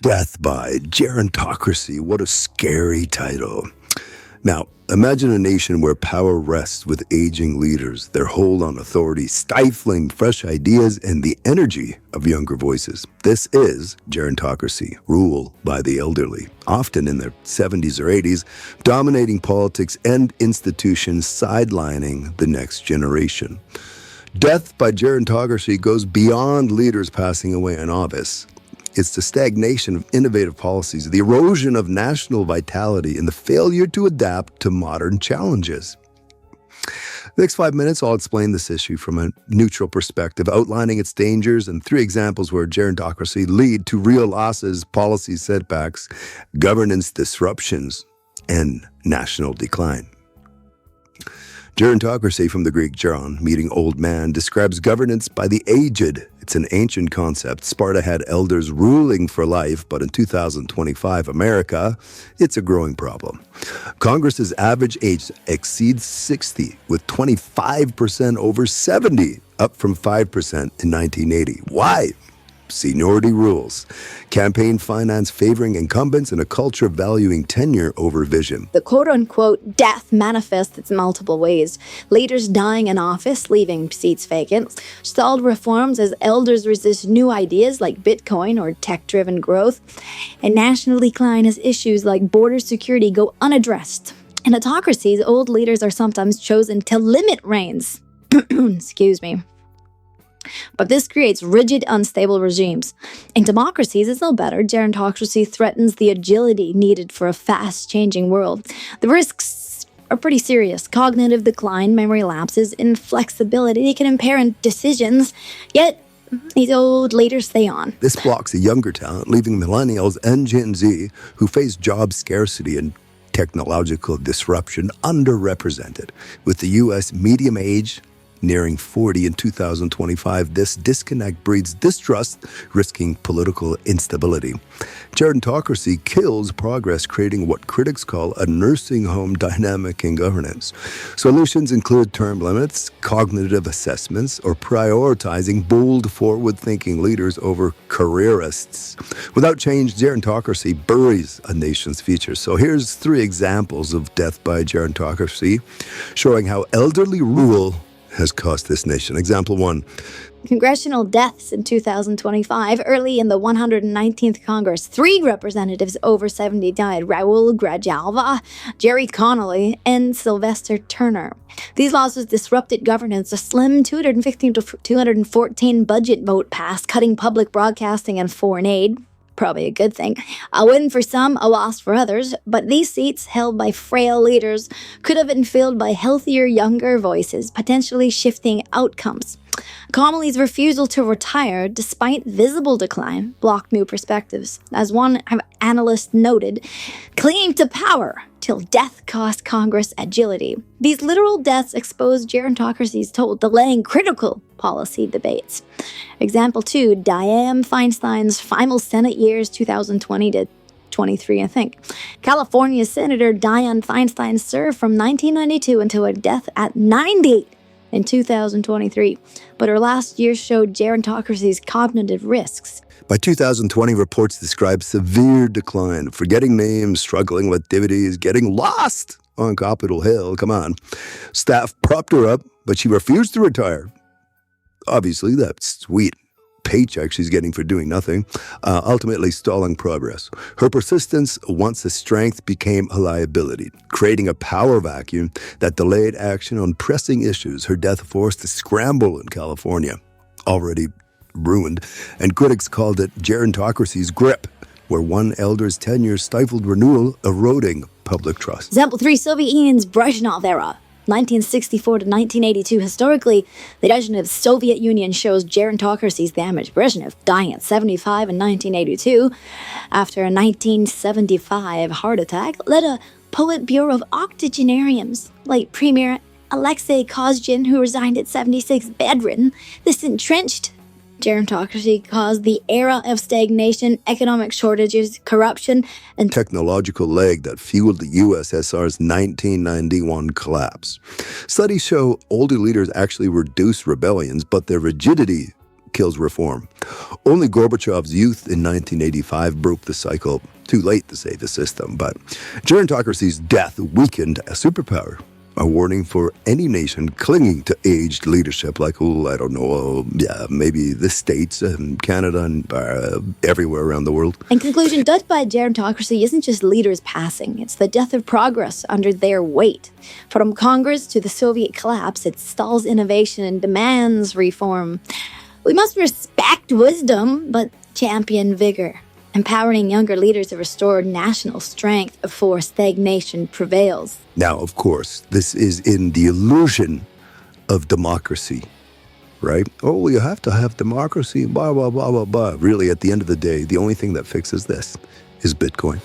Death by Gerontocracy. What a scary title. Now, imagine a nation where power rests with aging leaders, their hold on authority stifling fresh ideas and the energy of younger voices. This is gerontocracy, rule by the elderly, often in their 70s or 80s, dominating politics and institutions, sidelining the next generation. Death by gerontocracy goes beyond leaders passing away in office. It's the stagnation of innovative policies, the erosion of national vitality, and the failure to adapt to modern challenges. The next 5 minutes, I'll explain this issue from a neutral perspective, outlining its dangers and 3 examples where gerontocracy lead to real losses, policy setbacks, governance disruptions, and national decline. Gerontocracy, from the Greek geron, meaning old man, describes governance by the aged. It's an ancient concept. Sparta had elders ruling for life, but in 2025 America, it's a growing problem. Congress's average age exceeds 60, with 25% over 70, up from 5% in 1980. Why? Seniority rules. Campaign finance favoring incumbents and a culture valuing tenure over vision. The quote-unquote death manifests its multiple ways. Leaders dying in office, leaving seats vacant. Stalled reforms as elders resist new ideas like Bitcoin or tech-driven growth. And national decline as issues like border security go unaddressed. In autocracies, old leaders are sometimes chosen to limit reigns. Excuse me. But this creates rigid, unstable regimes. In democracies, it's no better. Gerontocracy threatens the agility needed for a fast-changing world. The risks are pretty serious. Cognitive decline, memory lapses, inflexibility can impair decisions, yet these old leaders stay on. This blocks the younger talent, leaving millennials and Gen Z, who face job scarcity and technological disruption, underrepresented. With the U.S. median age nearing 40 in 2025, this disconnect breeds distrust, risking political instability. Gerontocracy kills progress, creating what critics call a nursing home dynamic in governance. Solutions include term limits, cognitive assessments, or prioritizing bold, forward-thinking leaders over careerists. Without change, gerontocracy buries a nation's future. So here's 3 examples of death by gerontocracy, showing how elderly rule has cost this nation. Example 1. Congressional deaths in 2025. Early in the 119th Congress, 3 representatives over 70 died: Raul Grijalva, Jerry Connolly, and Sylvester Turner. These losses disrupted governance. A slim 215 to 214 budget vote passed, cutting public broadcasting and foreign aid. Probably a good thing. A win for some, a loss for others, but these seats held by frail leaders could have been filled by healthier, younger voices, potentially shifting outcomes. Connolly's refusal to retire, despite visible decline, blocked new perspectives. As one analyst noted, clinging to power till death cost Congress agility. These literal deaths exposed gerontocracy's toll, delaying critical policy debates. Example 2, Dianne Feinstein's final Senate years, 2020 to 23, I think. California Senator Dianne Feinstein served from 1992 until her death at 90 in 2023, but her last year showed gerontocracy's cognitive risks. By 2020, reports describe severe decline, forgetting names, struggling with activities, getting lost on Capitol Hill. Come on. Staff propped her up, but she refused to retire. Obviously, that sweet paycheck she's getting for doing nothing, ultimately stalling progress. Her persistence, once a strength, became a liability, creating a power vacuum that delayed action on pressing issues. Her death forced a scramble in California, already ruined, and critics called it gerontocracy's grip, where one elder's tenure stifled renewal, eroding public trust. Example 3, Soviet Union's Brezhnev era. 1964 to 1982. Historically, the Brezhnev Soviet Union shows gerontocracy's damage. Brezhnev, dying at 75 in 1982 after a 1975 heart attack, led a Politburo of octogenarians like Premier Alexei Kozygin, who resigned at 76, bedridden. This entrenched gerontocracy caused the era of stagnation, economic shortages, corruption, and technological lag that fueled the USSR's 1991 collapse. Studies show older leaders actually reduce rebellions, but their rigidity kills reform. Only Gorbachev's youth in 1985 broke the cycle. Too late to save the system, but gerontocracy's death weakened a superpower. A warning for any nation clinging to aged leadership like, maybe the States and Canada and everywhere around the world. In conclusion, death by gerontocracy isn't just leaders passing, it's the death of progress under their weight. From Congress to the Soviet collapse, it stalls innovation and demands reform. We must respect wisdom, but champion vigor. Empowering younger leaders to restore national strength before stagnation prevails. Now, of course, this is in the illusion of democracy, right? Oh, you have to have democracy, blah, blah, blah, blah, blah. Really, at the end of the day, the only thing that fixes this is Bitcoin.